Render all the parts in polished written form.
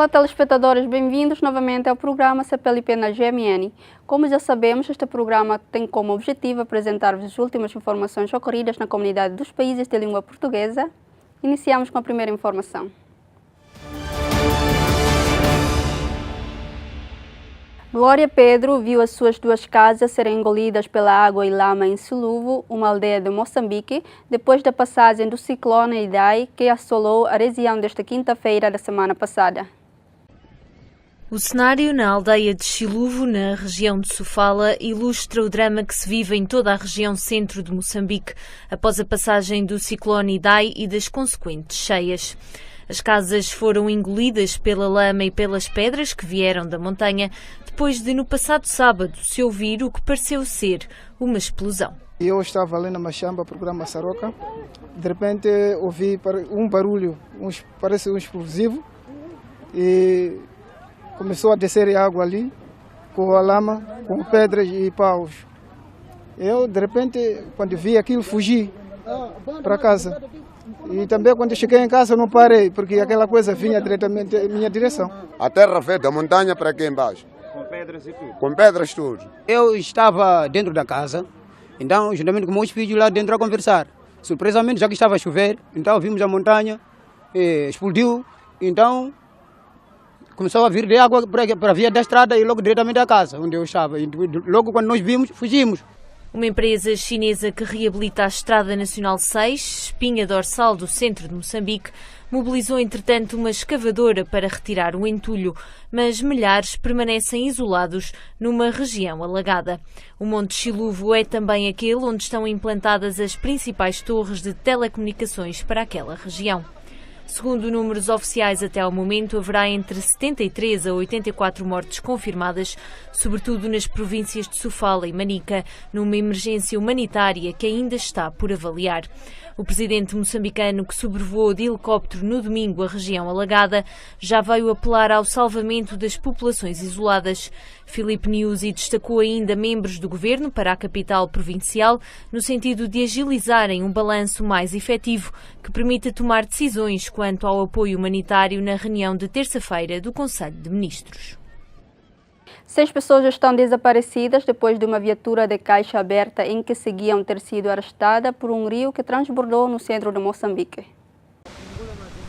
Olá, telespectadores, bem-vindos novamente ao programa CPLP na GMN. Como já sabemos, este programa tem como objetivo apresentar-vos as últimas informações ocorridas na comunidade dos países de língua portuguesa. Iniciamos com a primeira informação. Glória Pedro viu as suas duas casas serem engolidas pela água e lama em Siluvo, uma aldeia de Moçambique, depois da passagem do ciclone Idai, que assolou a região desta quinta-feira da semana passada. O cenário na aldeia de Siluvo, na região de Sofala, ilustra o drama que se vive em toda a região centro de Moçambique, após a passagem do ciclone Idai e das consequentes cheias. As casas foram engolidas pela lama e pelas pedras que vieram da montanha, depois de, no passado sábado, se ouvir o que pareceu ser uma explosão. Eu estava ali na Machamba, programa Saroca. De repente ouvi um barulho, parece um explosivo, e começou a descer água ali, com a lama, com pedras e paus. Eu, de repente, quando vi aquilo, fugi para casa. E também quando cheguei em casa não parei, porque aquela coisa vinha diretamente em minha direção. A terra veio da montanha para aqui embaixo. Com pedras e tudo? Com pedras tudo. Eu estava dentro da casa, então juntamente com meus filhos lá dentro a conversar. Surpresamente, já que estava a chover, então vimos a montanha, explodiu, então começou a vir de água para a via da estrada e logo diretamente à casa onde eu estava. E logo quando nós vimos, fugimos. Uma empresa chinesa que reabilita a Estrada Nacional 6, espinha dorsal do centro de Moçambique, mobilizou entretanto uma escavadora para retirar o entulho, mas milhares permanecem isolados numa região alagada. O Monte Siluvo é também aquele onde estão implantadas as principais torres de telecomunicações para aquela região. Segundo números oficiais até ao momento, haverá entre 73 a 84 mortes confirmadas, sobretudo nas províncias de Sofala e Manica, numa emergência humanitária que ainda está por avaliar. O presidente moçambicano, que sobrevoou de helicóptero no domingo a região alagada, já veio apelar ao salvamento das populações isoladas. Filipe Nyusi destacou ainda membros do governo para a capital provincial, no sentido de agilizarem um balanço mais efetivo que permita tomar decisões quanto ao apoio humanitário na reunião de terça-feira do Conselho de Ministros. 6 pessoas estão desaparecidas depois de uma viatura de caixa aberta em que seguiam ter sido arrestada por um rio que transbordou no centro de Moçambique.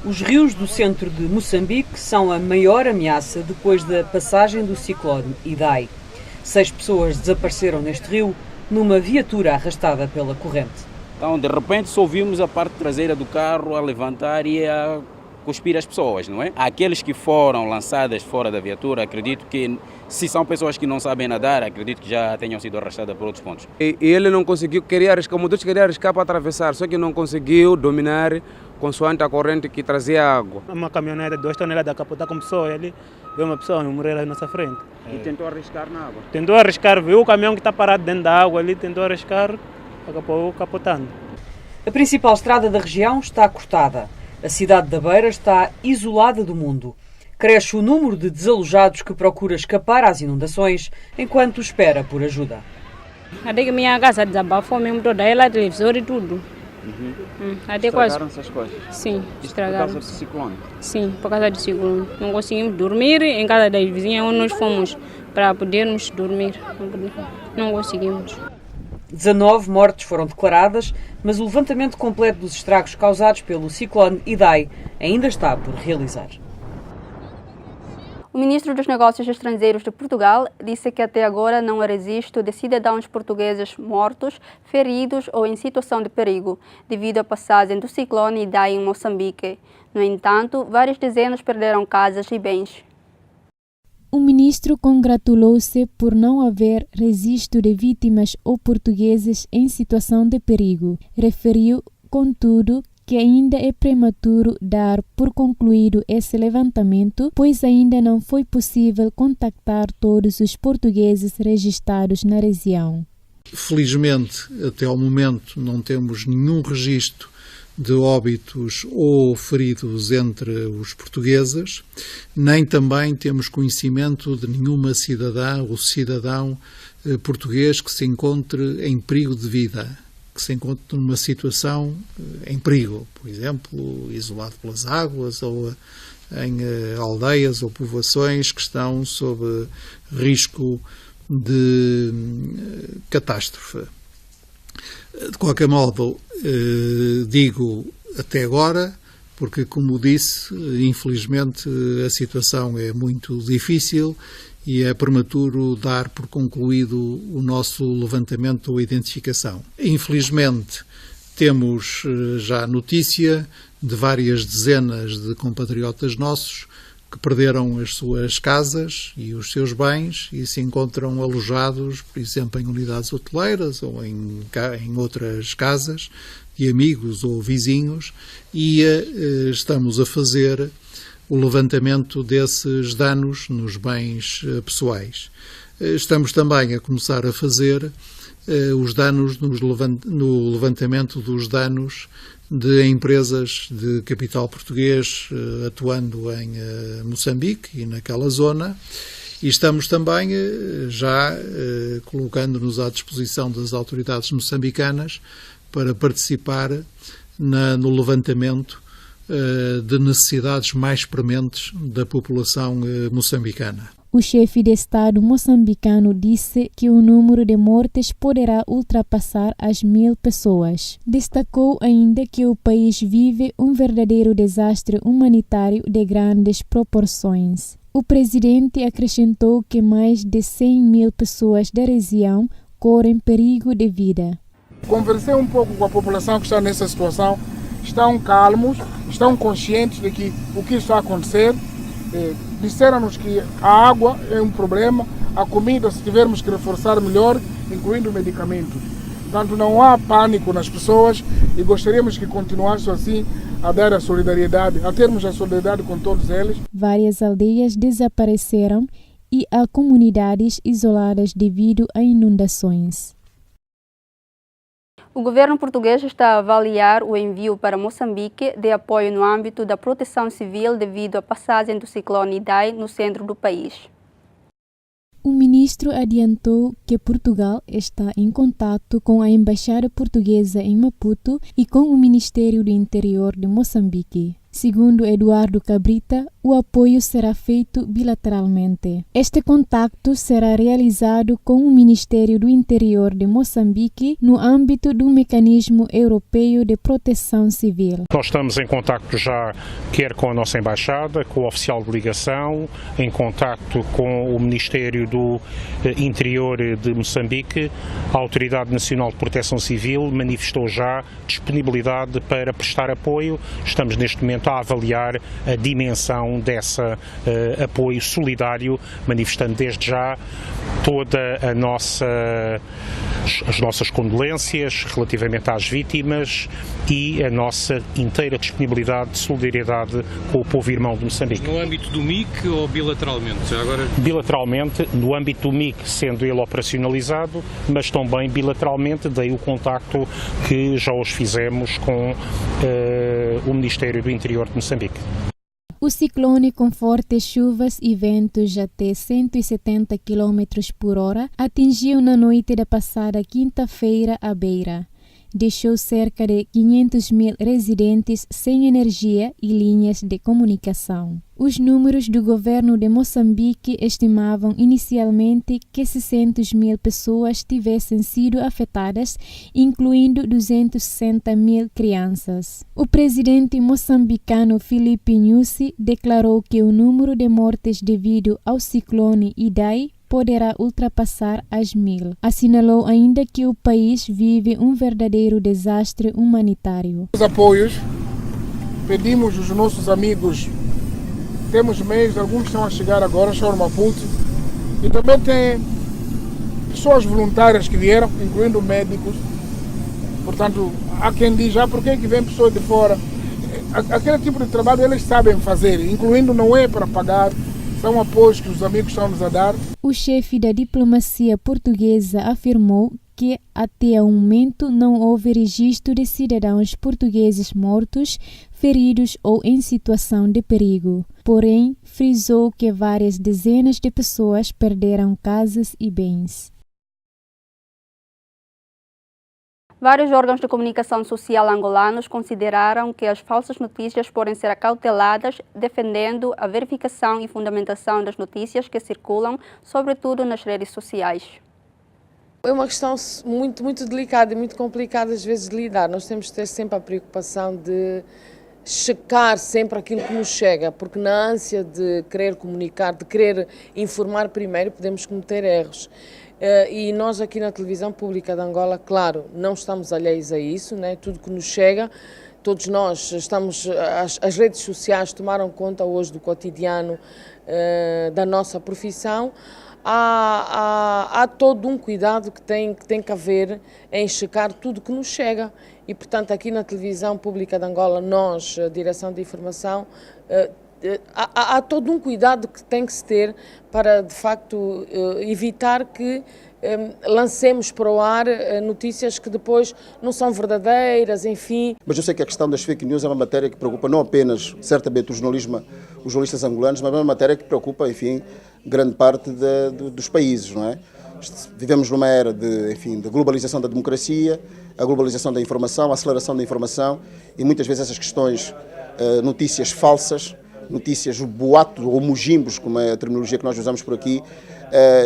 Os rios do centro de Moçambique são a maior ameaça depois da passagem do ciclone Idai. 6 pessoas desapareceram neste rio numa viatura arrastada pela corrente. Então, de repente, só vimos a parte traseira do carro a levantar e a cuspir as pessoas, não é? Aqueles que foram lançadas fora da viatura, acredito que, se são pessoas que não sabem nadar, acredito que já tenham sido arrastadas por outros pontos. E ele não conseguiu, o motorista queria arriscar para atravessar, só que não conseguiu dominar consoante a corrente que trazia água. Uma caminhonete de 2 toneladas a capotar com pessoa, e ali veio uma pessoa morrer na nossa frente. E tentou arriscar na água? Tentou arriscar, viu o caminhão que está parado dentro da água ali, tentou arriscar, acabou capotando. A principal estrada da região está cortada. A cidade da Beira está isolada do mundo. Cresce o número de desalojados que procura escapar às inundações enquanto espera por ajuda. Até que minha casa desabafou mesmo toda ela, televisor e tudo. Até Estragaram-se as coisas? Sim, estragaram. Por causa do ciclone? Sim, por causa do ciclone. Não conseguimos dormir em casa das vizinhas onde nós fomos para podermos dormir. Não conseguimos. 19 mortes foram declaradas, mas o levantamento completo dos estragos causados pelo ciclone Idai ainda está por realizar. O ministro dos Negócios Estrangeiros de Portugal disse que até agora não há registro de cidadãos portugueses mortos, feridos ou em situação de perigo, devido à passagem do ciclone Idai em Moçambique. No entanto, várias dezenas perderam casas e bens. O ministro congratulou-se por não haver registro de vítimas ou portugueses em situação de perigo. Referiu, contudo, que ainda é prematuro dar por concluído esse levantamento, pois ainda não foi possível contactar todos os portugueses registrados na região. Felizmente, até ao momento, não temos nenhum registro de óbitos ou feridos entre os portugueses, nem também temos conhecimento de nenhuma cidadã ou cidadão português que se encontre em perigo de vida, que se encontre numa situação em perigo, por exemplo, isolado pelas águas ou em aldeias ou povoações que estão sob risco de catástrofe. De qualquer modo, digo até agora, porque, como disse, infelizmente a situação é muito difícil e é prematuro dar por concluído o nosso levantamento ou identificação. Infelizmente, temos já notícia de várias dezenas de compatriotas nossos que perderam as suas casas e os seus bens e se encontram alojados, por exemplo, em unidades hoteleiras ou em outras casas de amigos ou vizinhos, e estamos a fazer o levantamento desses danos nos bens pessoais. Estamos também a começar a fazer os danos no levantamento dos danos de empresas de capital português atuando em Moçambique e naquela zona, e estamos também já colocando-nos à disposição das autoridades moçambicanas para participar no levantamento de necessidades mais prementes da população moçambicana. O chefe de Estado moçambicano disse que o número de mortes poderá ultrapassar as 1.000 pessoas. Destacou ainda que o país vive um verdadeiro desastre humanitário de grandes proporções. O presidente acrescentou que mais de 100.000 pessoas da região correm perigo de vida. Conversei um pouco com a população que está nessa situação. Estão calmos, estão conscientes de que o que está a acontecer. Disseram-nos que a água é um problema, a comida, se tivermos que reforçar melhor, incluindo medicamentos. Portanto, não há pânico nas pessoas e gostaríamos que continuasse assim a dar a solidariedade, a termos a solidariedade com todos eles. Várias aldeias desapareceram e há comunidades isoladas devido a inundações. O governo português está a avaliar o envio para Moçambique de apoio no âmbito da proteção civil devido à passagem do ciclone Idai no centro do país. O ministro adiantou que Portugal está em contato com a Embaixada Portuguesa em Maputo e com o Ministério do Interior de Moçambique. Segundo Eduardo Cabrita, o apoio será feito bilateralmente. Este contacto será realizado com o Ministério do Interior de Moçambique no âmbito do Mecanismo Europeu de Proteção Civil. Nós estamos em contacto já, quer com a nossa Embaixada, com o oficial de ligação, em contacto com o Ministério do Interior de Moçambique. A Autoridade Nacional de Proteção Civil manifestou já disponibilidade para prestar apoio. Estamos neste momento a avaliar a dimensão desse apoio solidário, manifestando desde já toda as nossas condolências relativamente às vítimas e a nossa inteira disponibilidade de solidariedade com o povo irmão de Moçambique. No âmbito do MIC ou bilateralmente? Agora... Bilateralmente, no âmbito do MIC, sendo ele operacionalizado, mas também bilateralmente, daí o contacto que já os fizemos com o Ministério do Interior de Moçambique. O ciclone, com fortes chuvas e ventos até 170 km por hora, atingiu na noite da passada quinta-feira a Beira. Deixou cerca de 500.000 residentes sem energia e linhas de comunicação. Os números do governo de Moçambique estimavam inicialmente que 600.000 pessoas tivessem sido afetadas, incluindo 260.000 crianças. O presidente moçambicano Filipe Nyusi declarou que o número de mortes devido ao ciclone Idai poderá ultrapassar as 1.000. Assinalou ainda que o país vive um verdadeiro desastre humanitário. Os apoios, pedimos aos nossos amigos, temos meios, alguns estão a chegar agora, estão no Maputo, e também tem pessoas voluntárias que vieram, incluindo médicos. Portanto, há quem diz, por que vem pessoas de fora? Aquele tipo de trabalho eles sabem fazer, incluindo não é para pagar, são apoios que os amigos estão nos a dar. O chefe da diplomacia portuguesa afirmou que até o momento não houve registro de cidadãos portugueses mortos, feridos ou em situação de perigo. Porém, frisou que várias dezenas de pessoas perderam casas e bens. Vários órgãos de comunicação social angolanos consideraram que as falsas notícias podem ser acauteladas, defendendo a verificação e fundamentação das notícias que circulam, sobretudo nas redes sociais. É uma questão muito delicada e muito complicada às vezes de lidar. Nós temos de ter sempre a preocupação de checar sempre aquilo que nos chega, porque na ânsia de querer comunicar, de querer informar primeiro, podemos cometer erros. E nós aqui na televisão pública de Angola, claro, não estamos alheios a isso, né? Tudo que nos chega, todos nós estamos, as redes sociais tomaram conta hoje do cotidiano da nossa profissão. Há todo um cuidado que tem que haver em checar tudo que nos chega e, portanto, aqui na televisão pública de Angola, nós, a Direção de Informação, há todo um cuidado que tem que se ter para, de facto, evitar que lancemos para o ar notícias que depois não são verdadeiras, enfim. Mas eu sei que a questão das fake news é uma matéria que preocupa não apenas, certamente, os jornalistas angolanos, mas é uma matéria que preocupa, enfim, grande parte dos países, não é? Vivemos numa era de globalização da democracia, a globalização da informação, a aceleração da informação e muitas vezes essas questões, notícias falsas, notícias boato ou mugimbos, como é a terminologia que nós usamos por aqui,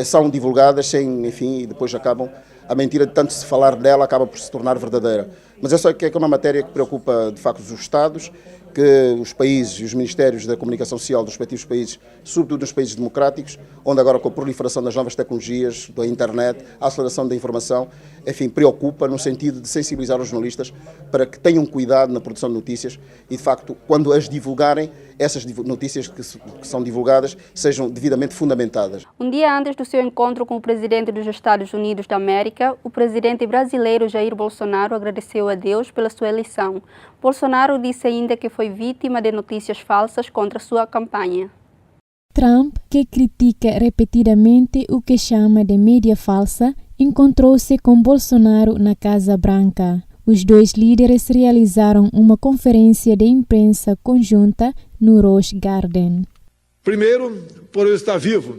são divulgadas sem, enfim, e depois acabam, a mentira de tanto se falar dela acaba por se tornar verdadeira. Mas eu sei que é uma matéria que preocupa de facto os Estados, que os países e os ministérios da comunicação social dos respectivos países, sobretudo nos países democráticos, onde agora com a proliferação das novas tecnologias, da internet, a aceleração da informação, enfim, preocupa no sentido de sensibilizar os jornalistas para que tenham cuidado na produção de notícias e, de facto, quando as divulgarem, essas notícias que são divulgadas sejam devidamente fundamentadas. Um dia antes do seu encontro com o presidente dos Estados Unidos da América, o presidente brasileiro Jair Bolsonaro agradeceu a Deus pela sua eleição. Bolsonaro disse ainda que foi vítima de notícias falsas contra sua campanha. Trump, que critica repetidamente o que chama de mídia falsa, encontrou-se com Bolsonaro na Casa Branca. Os dois líderes realizaram uma conferência de imprensa conjunta no Rose Garden. Primeiro, por eu estar vivo,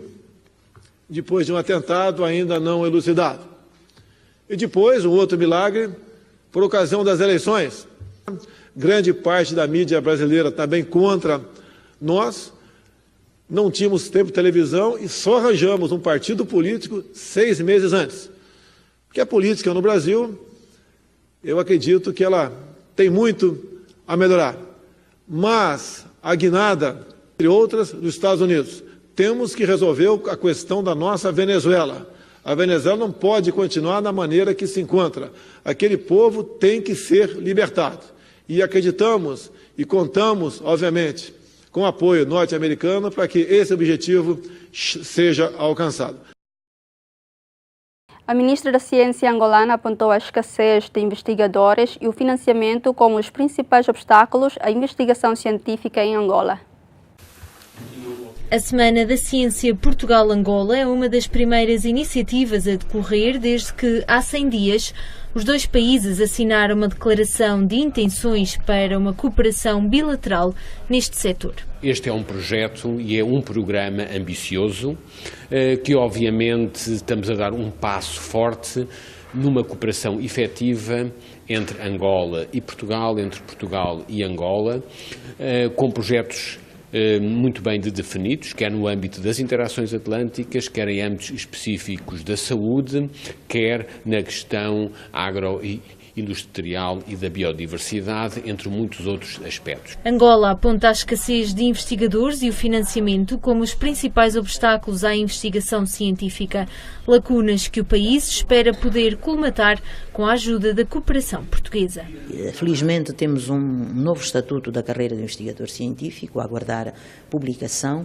depois de um atentado ainda não elucidado. E depois, um outro milagre, por ocasião das eleições. Grande parte da mídia brasileira também contra nós. Não tínhamos tempo de televisão e só arranjamos um partido político 6 meses antes. Porque a política no Brasil, eu acredito que ela tem muito a melhorar. Mas a guinada, entre outras, dos Estados Unidos, temos que resolver a questão da nossa Venezuela. A Venezuela não pode continuar da maneira que se encontra. Aquele povo tem que ser libertado. E acreditamos e contamos, obviamente, com o apoio norte-americano para que esse objetivo seja alcançado. A ministra da Ciência angolana apontou a escassez de investigadores e o financiamento como os principais obstáculos à investigação científica em Angola. A Semana da Ciência Portugal-Angola é uma das primeiras iniciativas a decorrer desde que, há 100 dias, os dois países assinaram uma declaração de intenções para uma cooperação bilateral neste setor. Este é um projeto e é um programa ambicioso que, obviamente, estamos a dar um passo forte numa cooperação efetiva entre Angola e Portugal, entre Portugal e Angola, com projetos muito bem definidos, quer no âmbito das interações atlânticas, quer em âmbitos específicos da saúde, quer na questão agroindustrial e da biodiversidade, entre muitos outros aspectos. Angola aponta a escassez de investigadores e o financiamento como os principais obstáculos à investigação científica, lacunas que o país espera poder colmatar com a ajuda da cooperação portuguesa. Felizmente temos um novo estatuto da carreira de investigador científico a aguardar publicação,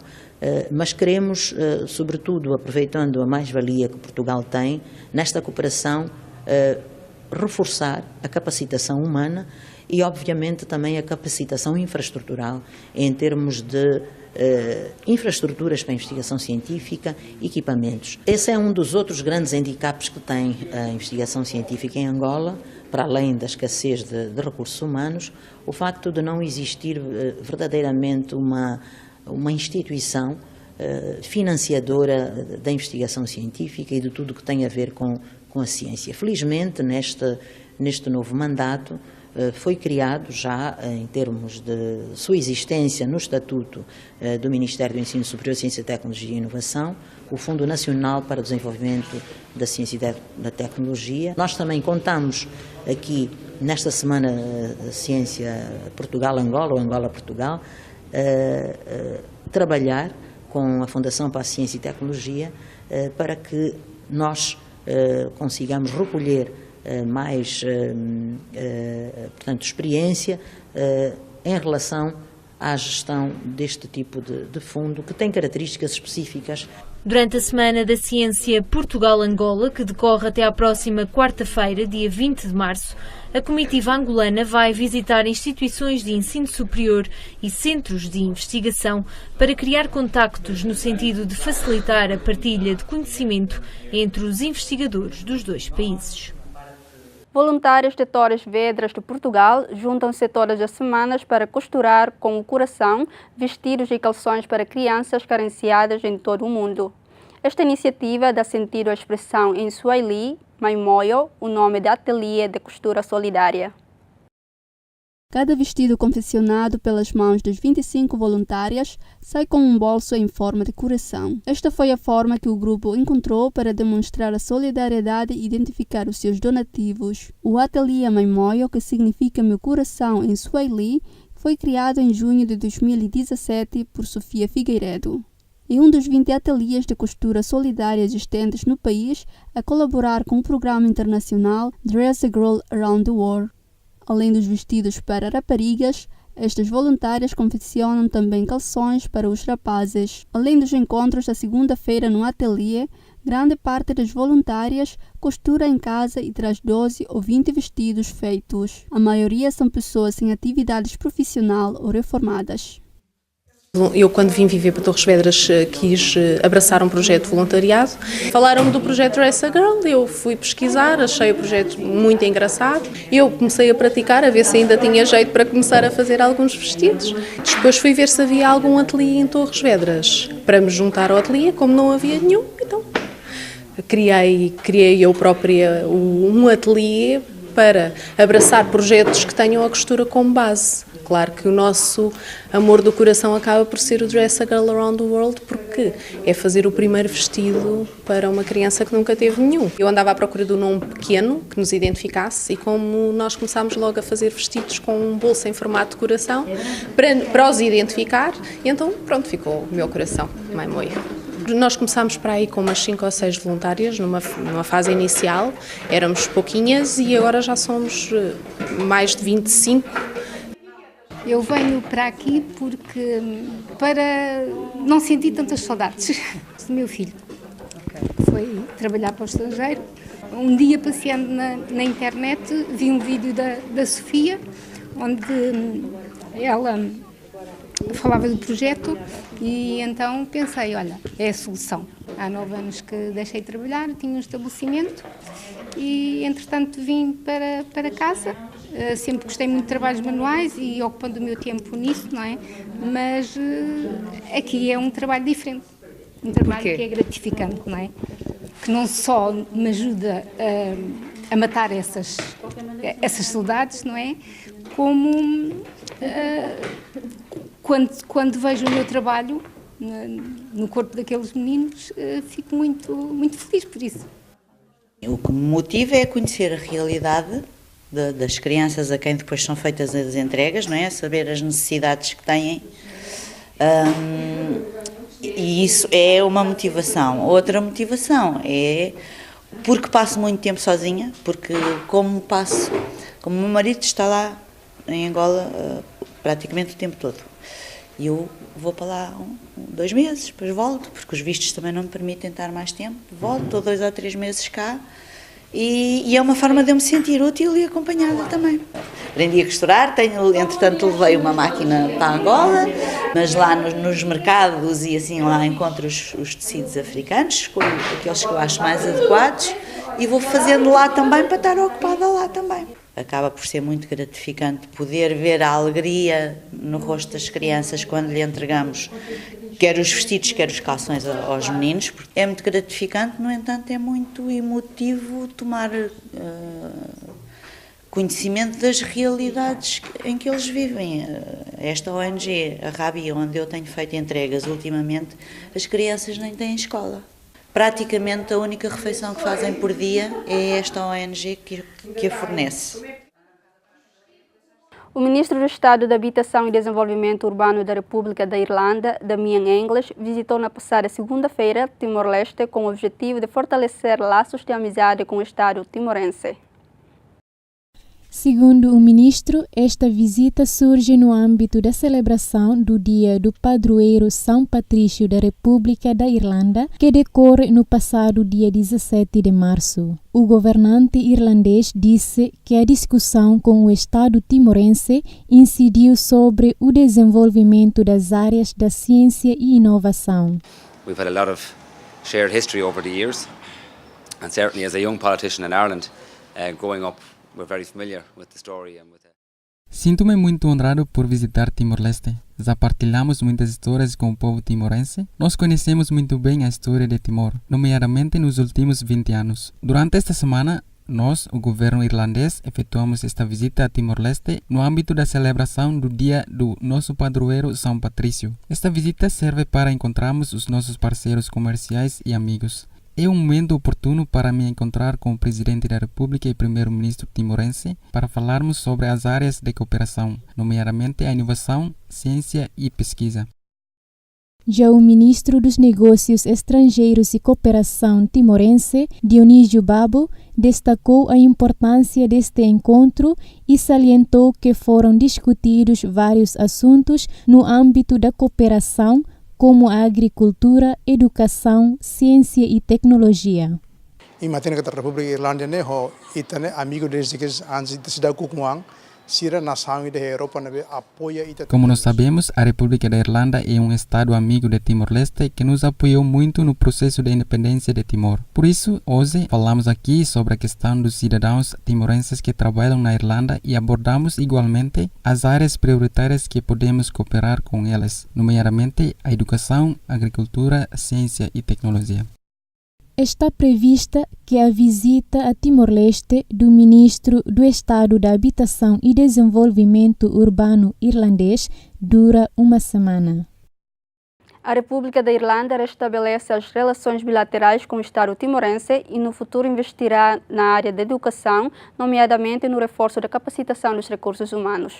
mas queremos, sobretudo, aproveitando a mais-valia que Portugal tem nesta cooperação, reforçar a capacitação humana e, obviamente, também a capacitação infraestrutural em termos de infraestruturas para a investigação científica e equipamentos. Esse é um dos outros grandes handicaps que tem a investigação científica em Angola, para além da escassez de recursos humanos, o facto de não existir verdadeiramente uma instituição financiadora da investigação científica e de tudo o que tem a ver com a ciência. Felizmente, neste novo mandato, foi criado já, em termos de sua existência no Estatuto do Ministério do Ensino Superior, Ciência, Tecnologia e Inovação, o Fundo Nacional para o Desenvolvimento da Ciência e da Tecnologia. Nós também contamos aqui, nesta Semana da Ciência Portugal-Angola, ou Angola-Portugal, trabalhar com a Fundação para a Ciência e Tecnologia para que nós consigamos recolher mais, portanto, experiência em relação à gestão deste tipo de fundo, que tem características específicas. Durante a Semana da Ciência Portugal-Angola, que decorre até à próxima quarta-feira, dia 20 de março, a comitiva angolana vai visitar instituições de ensino superior e centros de investigação para criar contactos no sentido de facilitar a partilha de conhecimento entre os investigadores dos dois países. Voluntários de Torres Vedras de Portugal juntam-se todas as semanas para costurar com o coração vestidos e calções para crianças carenciadas em todo o mundo. Esta iniciativa dá sentido à expressão em Swahili, Maimoyo, o nome da ateliê de costura solidária. Cada vestido confeccionado pelas mãos dos 25 voluntárias sai com um bolso em forma de coração. Esta foi a forma que o grupo encontrou para demonstrar a solidariedade e identificar os seus donativos. O ateliê Maimoyo, que significa meu coração em Swahili, foi criado em junho de 2017 por Sofia Figueiredo. É um dos 20 ateliês de costura solidária existentes no país a colaborar com o programa internacional Dress a Girl Around the World. Além dos vestidos para raparigas, estas voluntárias confeccionam também calções para os rapazes. Além dos encontros da segunda-feira no ateliê, grande parte das voluntárias costura em casa e traz 12 ou 20 vestidos feitos. A maioria são pessoas em atividades profissional ou reformadas. Eu, quando vim viver para Torres Vedras, quis abraçar um projeto de voluntariado. Falaram-me do projeto Dress a Girl, eu fui pesquisar, achei o projeto muito engraçado. Eu comecei a praticar, a ver se ainda tinha jeito para começar a fazer alguns vestidos. Depois fui ver se havia algum ateliê em Torres Vedras para me juntar ao ateliê, como não havia nenhum, então criei eu própria um ateliê para abraçar projetos que tenham a costura como base. Claro que o nosso amor do coração acaba por ser o Dress a Girl Around the World, porque é fazer o primeiro vestido para uma criança que nunca teve nenhum. Eu andava à procura de um nome pequeno que nos identificasse e como nós começámos logo a fazer vestidos com um bolso em formato de coração para os identificar, e então pronto, ficou o meu coração, Maimoyo. Nós começámos para aí com umas 5 ou 6 voluntárias numa fase inicial, éramos pouquinhas e agora já somos mais de 25. Eu venho para aqui para não sentir tantas saudades do meu filho. Foi trabalhar para o estrangeiro. Um dia, passeando na internet, vi um vídeo da Sofia, onde ela falava do projeto e então pensei, olha, é a solução. Há 9 anos que deixei de trabalhar, tinha um estabelecimento e, entretanto, vim para casa. Sempre gostei muito de trabalhos manuais e ocupando o meu tempo nisso, não é? Mas aqui é um trabalho diferente, um trabalho que é gratificante, não é? Que não só me ajuda a matar essas saudades, não é? Como quando vejo o meu trabalho no corpo daqueles meninos, fico muito, muito feliz por isso. O que me motiva é conhecer a realidade das crianças a quem depois são feitas as entregas, não é? Saber as necessidades que têm, e isso é uma motivação. Outra motivação é porque passo muito tempo sozinha, porque como o meu marido está lá em Angola praticamente o tempo todo, e eu vou para lá 2 meses, depois volto, porque os vistos também não me permitem estar mais tempo, volto, estou 2 ou 3 meses cá. E é uma forma de eu me sentir útil e acompanhada também. Aprendi a costurar, entretanto levei uma máquina para Angola, mas lá nos mercados e assim lá encontro os tecidos africanos, escolho aqueles que eu acho mais adequados e vou fazendo lá também para estar ocupada lá também. Acaba por ser muito gratificante poder ver a alegria no rosto das crianças quando lhe entregamos quer os vestidos, quer os calções aos meninos. É muito gratificante, no entanto é muito emotivo tomar conhecimento das realidades em que eles vivem. Esta ONG, a Rabi, onde eu tenho feito entregas ultimamente, as crianças nem têm escola. Praticamente a única refeição que fazem por dia é esta ONG que a fornece. O ministro do Estado da Habitação e Desenvolvimento Urbano da República da Irlanda, Damien English, visitou na passada segunda-feira Timor-Leste com o objetivo de fortalecer laços de amizade com o Estado timorense. Segundo o ministro, esta visita surge no âmbito da celebração do Dia do Padroeiro São Patrício da República da Irlanda, que decorre no passado dia 17 de março. O governante irlandês disse que a discussão com o Estado timorense incidiu sobre o desenvolvimento das áreas da ciência e inovação. We've had a lot of shared history over the years, and certainly as a young politician in Ireland, growing up, we're very familiar with the story and with it. Sinto-me muito honrado por visitar Timor-Leste. Já partilhamos muitas histórias com o povo timorense. Nós conhecemos muito bem a história de Timor, nomeadamente nos últimos 20 anos. Durante esta semana, nós, o governo irlandês, efetuamos esta visita a Timor-Leste no âmbito da celebração do Dia do nosso Padroeiro São Patrício. Esta visita serve para encontrarmos os nossos parceiros comerciais e amigos. É um momento oportuno para me encontrar com o Presidente da República e Primeiro-Ministro timorense para falarmos sobre as áreas de cooperação, nomeadamente a inovação, ciência e pesquisa. Já o ministro dos Negócios Estrangeiros e Cooperação timorense, Dionísio Babo, destacou a importância deste encontro e salientou que foram discutidos vários assuntos no âmbito da cooperação, como a agricultura, educação, ciência e tecnologia. Em matéria da República Irlanda, é amigo desde que antes de se dar Como nós sabemos, a República da Irlanda é um Estado amigo de Timor-Leste que nos apoiou muito no processo de independência de Timor. Por isso, hoje falamos aqui sobre a questão dos cidadãos timorenses que trabalham na Irlanda e abordamos igualmente as áreas prioritárias que podemos cooperar com eles, nomeadamente a educação, a agricultura, a ciência e tecnologia. Está prevista que a visita a Timor-Leste do Ministro do Estado da Habitação e Desenvolvimento Urbano irlandês dura uma semana. A República da Irlanda restabelece as relações bilaterais com o Estado timorense e no futuro investirá na área da educação, nomeadamente no reforço da capacitação dos recursos humanos.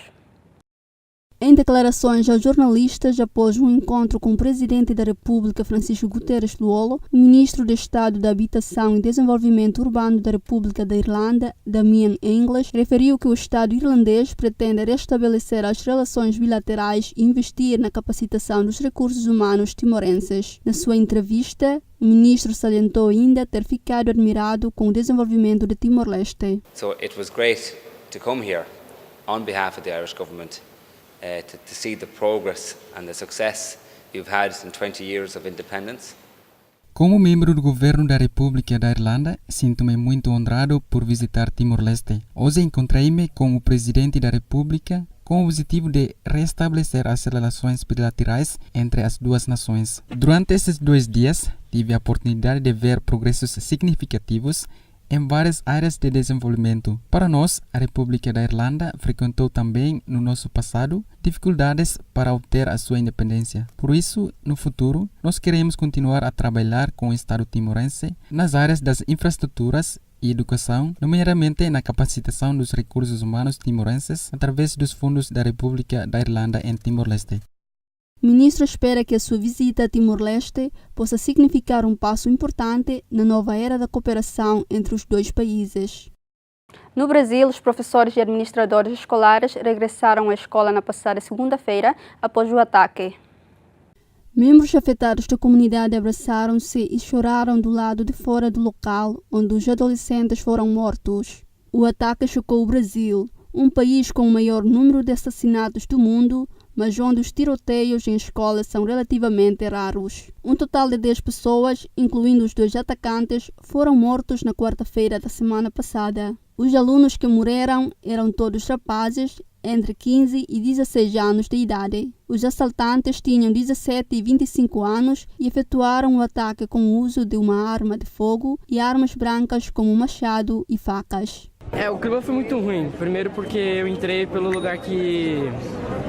Em declarações aos jornalistas após um encontro com o Presidente da República, Francisco Guterres Luolo, o Ministro de Estado da Habitação e Desenvolvimento Urbano da República da Irlanda, Damien English, referiu que o Estado irlandês pretende restabelecer as relações bilaterais e investir na capacitação dos recursos humanos timorenses. Na sua entrevista, o ministro salientou ainda ter ficado admirado com o desenvolvimento de Timor-Leste. So it was great to come here on behalf of the Irish government. To see the progress and the success you've had in 20 years of independence. Como membro do governo da República da Irlanda, sinto-me muito honrado por visitar Timor-Leste. Hoje encontrei-me com o Presidente da República com o objetivo de restabelecer as relações bilaterais entre as duas nações. Durante esses 2 dias, tive a oportunidade de ver progressos significativos em várias áreas de desenvolvimento. Para nós, a República da Irlanda frequentou também, no nosso passado, dificuldades para obter a sua independência. Por isso, no futuro, nós queremos continuar a trabalhar com o Estado timorense nas áreas das infraestruturas e educação, nomeadamente na capacitação dos recursos humanos timorenses através dos fundos da República da Irlanda em Timor-Leste. O ministro espera que a sua visita a Timor-Leste possa significar um passo importante na nova era da cooperação entre os dois países. No Brasil, os professores e administradores escolares regressaram à escola na passada segunda-feira após o ataque. Membros afetados da comunidade abraçaram-se e choraram do lado de fora do local onde os adolescentes foram mortos. O ataque chocou o Brasil, um país com o maior número de assassinatos do mundo, mas onde os tiroteios em escolas são relativamente raros. Um total de 10 pessoas, incluindo os 2 atacantes, foram mortos na quarta-feira da semana passada. Os alunos que morreram eram todos rapazes, entre 15 e 16 anos de idade. Os assaltantes tinham 17 e 25 anos e efetuaram o ataque com o uso de uma arma de fogo e armas brancas como machado e facas. O clima foi muito ruim. Primeiro porque eu entrei pelo lugar que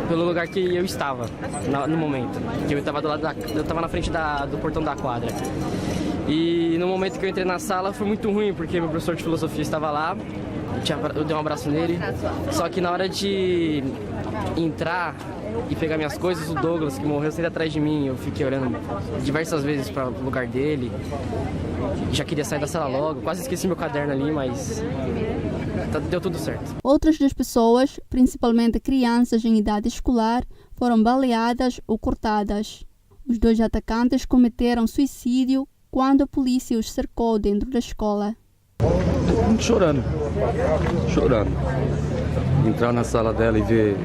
eu estava no momento. Que eu estava na frente do portão da quadra. E no momento que eu entrei na sala foi muito ruim, porque meu professor de filosofia estava lá. Eu dei um abraço nele. Só que na hora de entrar e pegar minhas coisas, o Douglas, que morreu, saiu atrás de mim. Eu fiquei olhando diversas vezes para o lugar dele. Já queria sair da sala logo. Quase esqueci meu caderno ali, mas deu tudo certo. Outras das pessoas, principalmente crianças em idade escolar, foram baleadas ou cortadas. Os 2 atacantes cometeram suicídio quando a polícia os cercou dentro da escola. Chorando. Entrar na sala dela e ver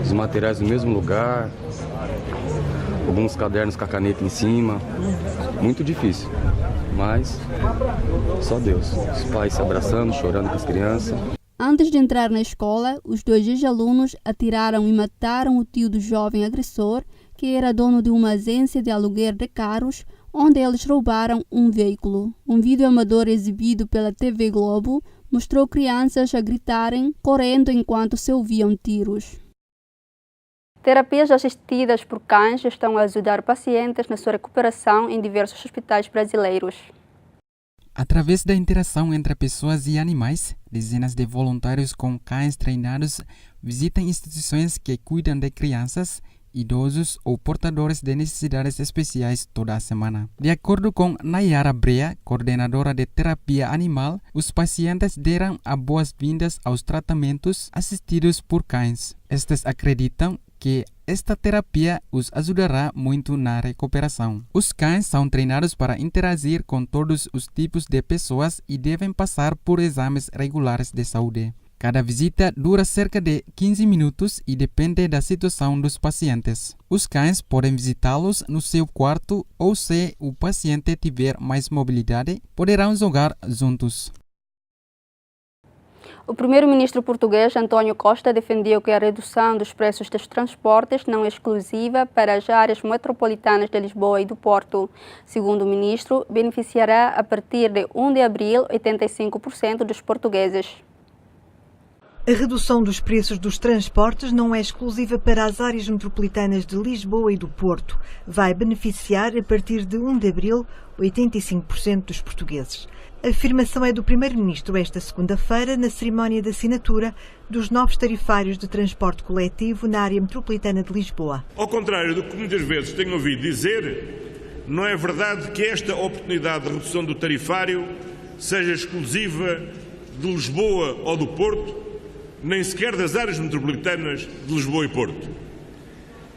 os materiais no mesmo lugar, alguns cadernos com a caneta em cima. Muito difícil, mas só Deus. Os pais se abraçando, chorando com as crianças. Antes de entrar na escola, os 2 ex-alunos atiraram e mataram o tio do jovem agressor, que era dono de uma agência de aluguer de carros, onde eles roubaram um veículo. Um vídeo amador exibido pela TV Globo mostrou crianças a gritarem, correndo enquanto se ouviam tiros. Terapias assistidas por cães estão a ajudar pacientes na sua recuperação em diversos hospitais brasileiros. Através da interação entre pessoas e animais, dezenas de voluntários com cães treinados visitam instituições que cuidam de crianças, idosos ou portadores de necessidades especiais toda a semana. De acordo com Nayara Brea, coordenadora de terapia animal, os pacientes deram as boas-vindas aos tratamentos assistidos por cães. Estes acreditam que esta terapia os ajudará muito na recuperação. Os cães são treinados para interagir com todos os tipos de pessoas e devem passar por exames regulares de saúde. Cada visita dura cerca de 15 minutos e depende da situação dos pacientes. Os cães podem visitá-los no seu quarto ou, se o paciente tiver mais mobilidade, poderão jogar juntos. O primeiro-ministro português, António Costa, defendeu que a redução dos preços dos transportes não é exclusiva para as áreas metropolitanas de Lisboa e do Porto. Segundo o ministro, beneficiará a partir de 1 de abril 85% dos portugueses. A redução dos preços dos transportes não é exclusiva para as áreas metropolitanas de Lisboa e do Porto. Vai beneficiar, a partir de 1 de abril, 85% dos portugueses. A afirmação é do Primeiro-Ministro esta segunda-feira, na cerimónia de assinatura dos novos tarifários de transporte coletivo na área metropolitana de Lisboa. Ao contrário do que muitas vezes tenho ouvido dizer, não é verdade que esta oportunidade de redução do tarifário seja exclusiva de Lisboa ou do Porto, nem sequer das áreas metropolitanas de Lisboa e Porto.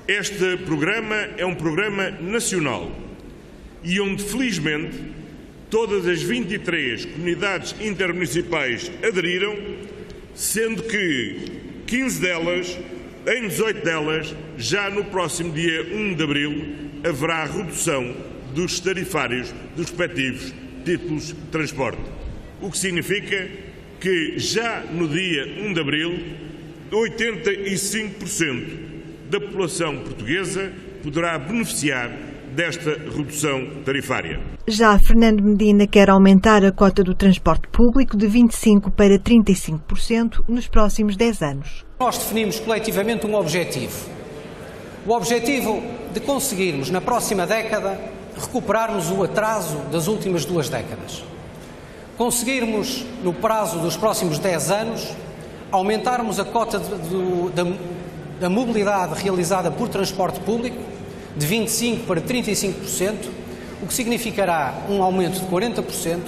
Este programa é um programa nacional e onde, felizmente, todas as 23 comunidades intermunicipais aderiram, sendo que 15 delas, em 18 delas, já no próximo dia 1 de abril, haverá redução dos tarifários dos respectivos títulos de transporte. O que significa que já no dia 1 de abril, 85% da população portuguesa poderá beneficiar desta redução tarifária. Já Fernando Medina quer aumentar a cota do transporte público de 25% para 35% nos próximos 10 anos. Nós definimos coletivamente um objetivo. O objetivo de conseguirmos, na próxima década, recuperarmos o atraso das últimas 2 décadas. Conseguirmos, no prazo dos próximos 10 anos, aumentarmos a cota da mobilidade realizada por transporte público de 25% para 35%, o que significará um aumento de 40%,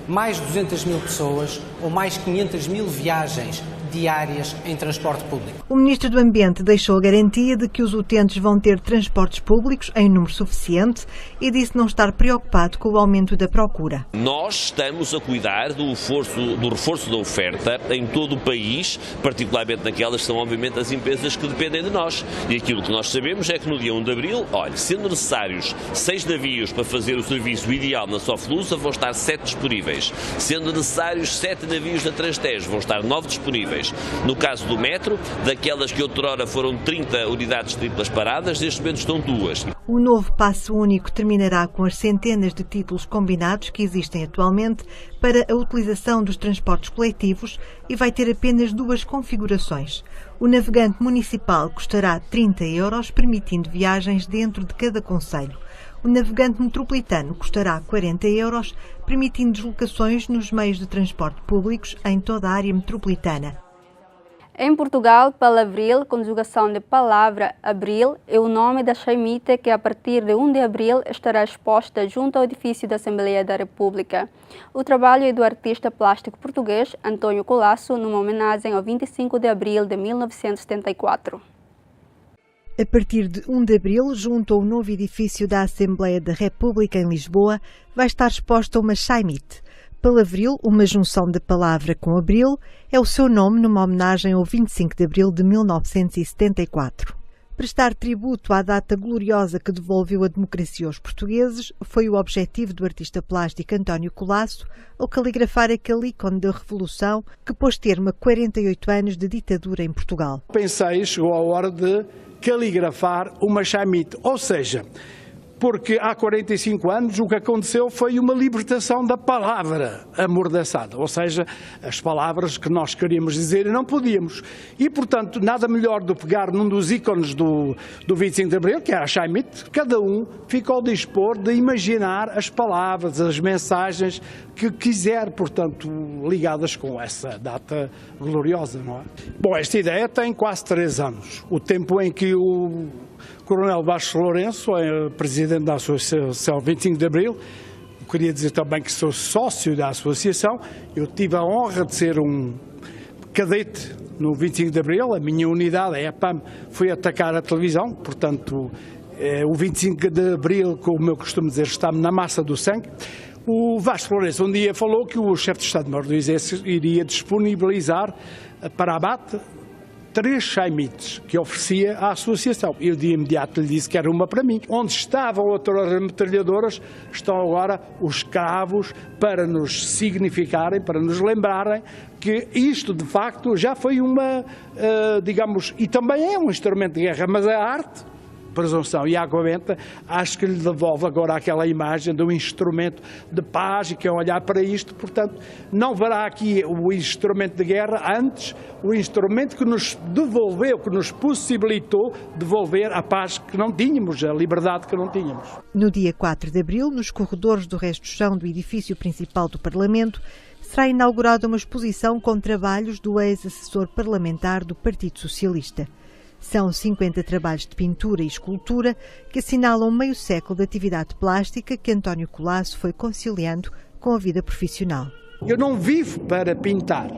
mais de 200 mil pessoas ou mais 500 mil viagens diárias em transporte público. O Ministro do Ambiente deixou a garantia de que os utentes vão ter transportes públicos em número suficiente e disse não estar preocupado com o aumento da procura. Nós estamos a cuidar do reforço da oferta em todo o país, particularmente naquelas que são obviamente as empresas que dependem de nós. E aquilo que nós sabemos é que no dia 1 de abril, sendo necessários 6 navios para fazer o serviço ideal na Soflusa, vão estar 7 disponíveis. Sendo necessários 7 navios da Transtejo, vão estar 9 disponíveis. estações. No caso do metro, daquelas que outrora foram 30 unidades triplas paradas, neste momento estão 2. O novo passe único terminará com as centenas de títulos combinados que existem atualmente para a utilização dos transportes coletivos e vai ter apenas 2 configurações. O navegante municipal custará 30 €, permitindo viagens dentro de cada concelho. O navegante metropolitano custará 40 €, permitindo deslocações nos meios de transporte públicos em toda a área metropolitana. Em Portugal, palavril, conjugação de palavra abril, é o nome da chaimite que a partir de 1 de abril estará exposta junto ao edifício da Assembleia da República. O trabalho é do artista plástico português António Colasso, numa homenagem ao 25 de abril de 1974. A partir de 1 de abril, junto ao novo edifício da Assembleia da República em Lisboa, vai estar exposta uma chaimite. Palavril, uma junção de palavra com abril, é o seu nome numa homenagem ao 25 de abril de 1974. Prestar tributo à data gloriosa que devolveu a democracia aos portugueses foi o objetivo do artista plástico António Colasso ao caligrafar aquele ícone da Revolução que pôs termo a 48 anos de ditadura em Portugal. Pensei, chegou a hora de caligrafar uma chaimite, ou seja, porque há 45 anos o que aconteceu foi uma libertação da palavra amordaçada, ou seja, as palavras que nós queríamos dizer e não podíamos. E, portanto, nada melhor do que pegar num dos ícones do 25 de Abril, que era a chaimite, cada um fica ao dispor de imaginar as palavras, as mensagens que quiser, portanto, ligadas com essa data gloriosa, não é? Bom, esta ideia tem quase 3 anos. O tempo em que o Coronel Vasco Lourenço é presidente da Associação 25 de Abril. Eu queria dizer também que sou sócio da associação. Eu tive a honra de ser um cadete no 25 de Abril. A minha unidade, a EPAM, foi atacar a televisão. Portanto, o 25 de Abril, como eu costumo dizer, está-me na massa do sangue. O Vasco Lourenço um dia falou que o chefe de Estado-Maior do Exército iria disponibilizar para abate 3 chaimites que oferecia à associação. Eu de imediato lhe disse que era uma para mim. Onde estavam outras metralhadoras, estão agora os cravos para nos significarem, para nos lembrarem que isto de facto já foi uma, digamos, e também é um instrumento de guerra, mas a arte, presunção e água-benta, acho que lhe devolve agora aquela imagem de um instrumento de paz e que é olhar para isto, portanto, não verá aqui o instrumento de guerra, antes o instrumento que nos devolveu, que nos possibilitou devolver a paz que não tínhamos, a liberdade que não tínhamos. No dia 4 de abril, nos corredores do resto do chão do edifício principal do Parlamento, será inaugurada uma exposição com trabalhos do ex-assessor parlamentar do Partido Socialista. São 50 trabalhos de pintura e escultura que assinalam meio século de atividade plástica que António Colasso foi conciliando com a vida profissional. Eu não vivo para pintar,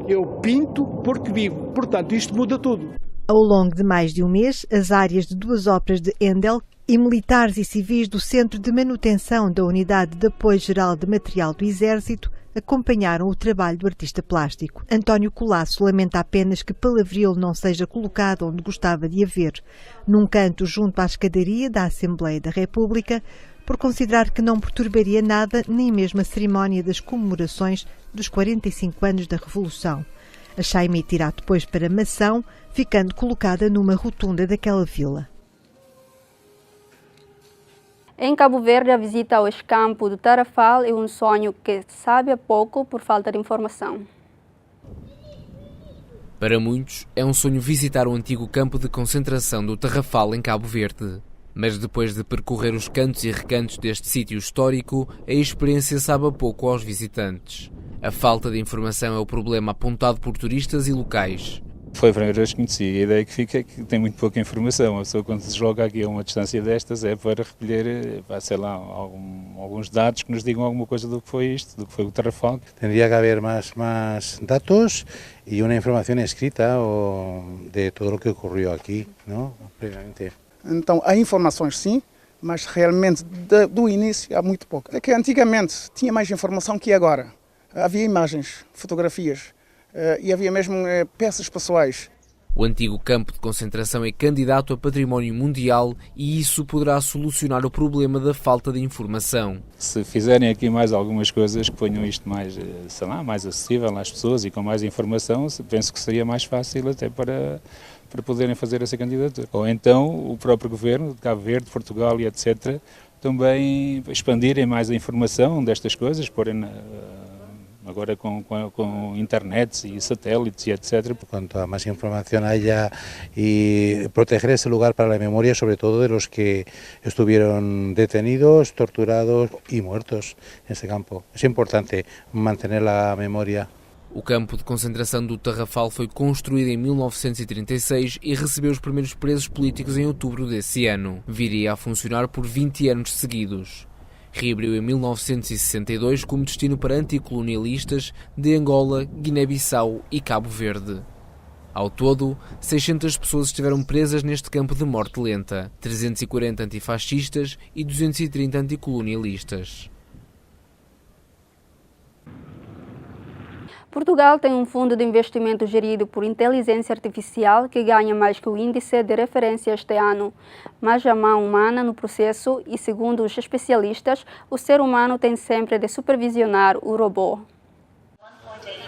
eu pinto porque vivo, portanto isto muda tudo. Ao longo de mais de um mês, as áreas de 2 óperas de Handel e militares e civis do Centro de Manutenção da Unidade de Apoio Geral de Material do Exército acompanharam o trabalho do artista plástico. António Colasso lamenta apenas que palavril não seja colocado onde gostava de haver, num canto junto à escadaria da Assembleia da República, por considerar que não perturbaria nada, nem mesmo a cerimónia das comemorações dos 45 anos da Revolução. A chaimite irá depois para Mação, ficando colocada numa rotunda daquela vila. Em Cabo Verde, a visita ao ex-campo do Tarrafal é um sonho que se sabe há pouco por falta de informação. Para muitos, é um sonho visitar o antigo campo de concentração do Tarrafal em Cabo Verde. Mas depois de percorrer os cantos e recantos deste sítio histórico, a experiência sabe a pouco aos visitantes. A falta de informação é o problema apontado por turistas e locais. Foi a primeira vez que conheci. A ideia que fica é que tem muito pouca informação. A pessoa, quando se desloca aqui a uma distância destas, é para recolher, sei lá, alguns dados que nos digam alguma coisa do que foi isto, do que foi o Tarrafal. Tendría que haber más datos y una información escrita de todo lo que ocurrió aquí, ¿no? Previamente. Então, há informações sim, mas realmente do início há muito pouco. É que antigamente tinha mais informação que agora. Havia imagens, fotografias. E havia mesmo peças pessoais. O antigo campo de concentração é candidato a património mundial e isso poderá solucionar o problema da falta de informação. Se fizerem aqui mais algumas coisas que ponham isto mais, sei lá, mais acessível às pessoas e com mais informação, penso que seria mais fácil até para poderem fazer essa candidatura. Ou então o próprio governo de Cabo Verde, Portugal e etc. também expandirem mais a informação destas coisas, porem agora com internet y satélites y etc. Cuanto a más información haya y proteger ese lugar para la memoria, sobre todo de los que estuvieron detenidos, torturados y muertos en ese campo. Es importante mantener la memoria. O campo de concentração do Tarrafal foi construído em 1936 e recebeu os primeiros presos políticos em outubro desse ano. Viria a funcionar por 20 anos seguidos. Reabriu em 1962 como destino para anticolonialistas de Angola, Guiné-Bissau e Cabo Verde. Ao todo, 600 pessoas estiveram presas neste campo de morte lenta, 340 antifascistas e 230 anticolonialistas. Portugal tem um fundo de investimento gerido por inteligência artificial que ganha mais que o índice de referência este ano. Mas a mão humana no processo e, segundo os especialistas, o ser humano tem sempre de supervisionar o robô.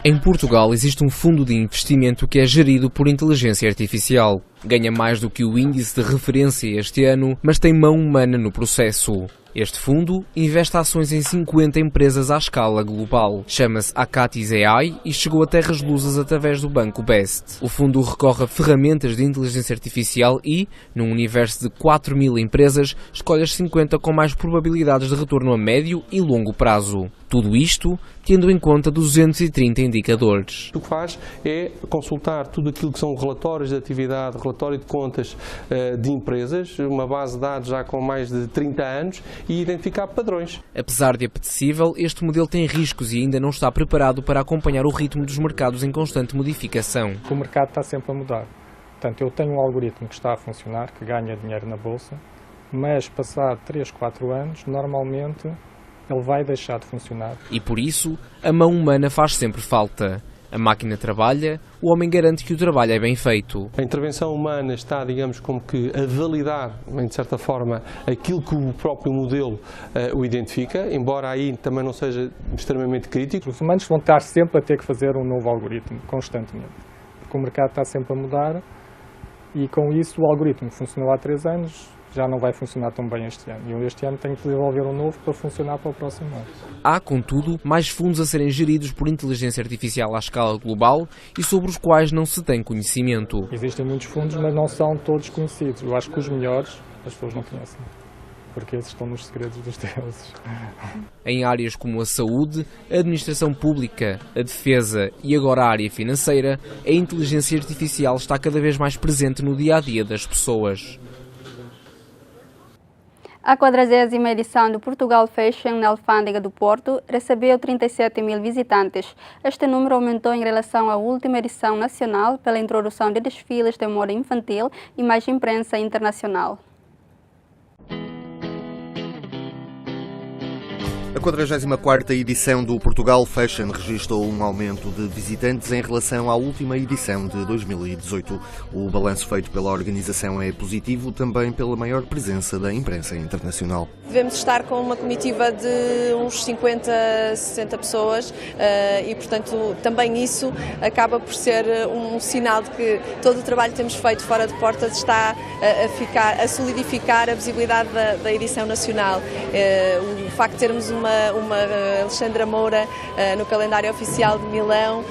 Em Portugal existe um fundo de investimento que é gerido por inteligência artificial. Ganha mais do que o índice de referência este ano, mas tem mão humana no processo. Este fundo investe ações em 50 empresas à escala global. Chama-se Acatis AI e chegou a terras lusas através do banco Best. O fundo recorre a ferramentas de inteligência artificial e, num universo de 4.000 empresas, escolhe as 50 com mais probabilidades de retorno a médio e longo prazo. Tudo isto tendo em conta 230 indicadores. O que faz é consultar tudo aquilo que são relatórios de atividade, relatório de contas de empresas, uma base de dados já com mais de 30 anos, e identificar padrões. Apesar de apetecível, este modelo tem riscos e ainda não está preparado para acompanhar o ritmo dos mercados em constante modificação. O mercado está sempre a mudar. Portanto, eu tenho um algoritmo que está a funcionar, que ganha dinheiro na bolsa, mas passado 3, 4 anos, normalmente ele vai deixar de funcionar. E por isso, a mão humana faz sempre falta. A máquina trabalha, o homem garante que o trabalho é bem feito. A intervenção humana está, digamos, como que a validar, de certa forma, aquilo que o próprio modelo o identifica, embora aí também não seja extremamente crítico. Os humanos vão estar sempre a ter que fazer um novo algoritmo, constantemente. Porque o mercado está sempre a mudar e com isso o algoritmo que funcionou há 3 anos já não vai funcionar tão bem este ano. E eu este ano tenho que desenvolver um novo para funcionar para o próximo ano. Há, contudo, mais fundos a serem geridos por inteligência artificial à escala global e sobre os quais não se tem conhecimento. Existem muitos fundos, mas não são todos conhecidos. Eu acho que os melhores as pessoas não conhecem, porque esses estão nos segredos dos deuses. Em áreas como a saúde, a administração pública, a defesa e agora a área financeira, a inteligência artificial está cada vez mais presente no dia-a-dia das pessoas. A 40ª edição do Portugal Fashion na Alfândega do Porto recebeu 37.000 visitantes. Este número aumentou em relação à última edição nacional pela introdução de desfiles de moda infantil e mais imprensa internacional. A 44ª edição do Portugal Fashion registrou um aumento de visitantes em relação à última edição de 2018. O balanço feito pela organização é positivo também pela maior presença da imprensa internacional. Devemos estar com uma comitiva de uns 50, 60 pessoas e, portanto, também isso acaba por ser um sinal de que todo o trabalho que temos feito fora de portas está a solidificar a visibilidade da edição nacional. O facto de termos uma Alexandra Moura no calendário oficial de Milão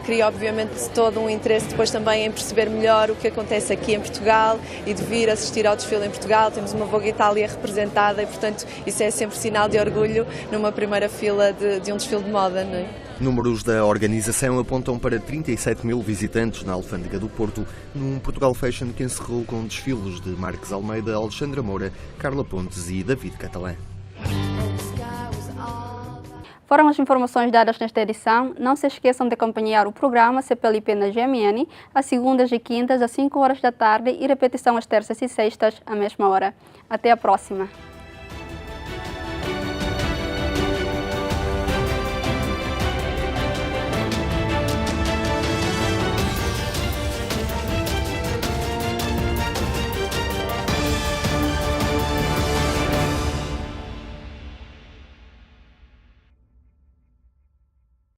cria obviamente todo um interesse depois também em perceber melhor o que acontece aqui em Portugal e de vir assistir ao desfile em Portugal. Temos uma Vogue Itália representada e, portanto, isso é sempre sinal de orgulho numa primeira fila de um desfile de moda, não é? Números da organização apontam para 37.000 visitantes na Alfândega do Porto, num Portugal Fashion que encerrou com desfiles de Marques Almeida, Alexandra Moura, Carla Pontes e David Catalã. Foram as informações dadas nesta edição. Não se esqueçam de acompanhar o programa CPLP na GMN, às segundas e quintas, às 5 horas da tarde e repetição às terças e sextas, à mesma hora. Até a próxima!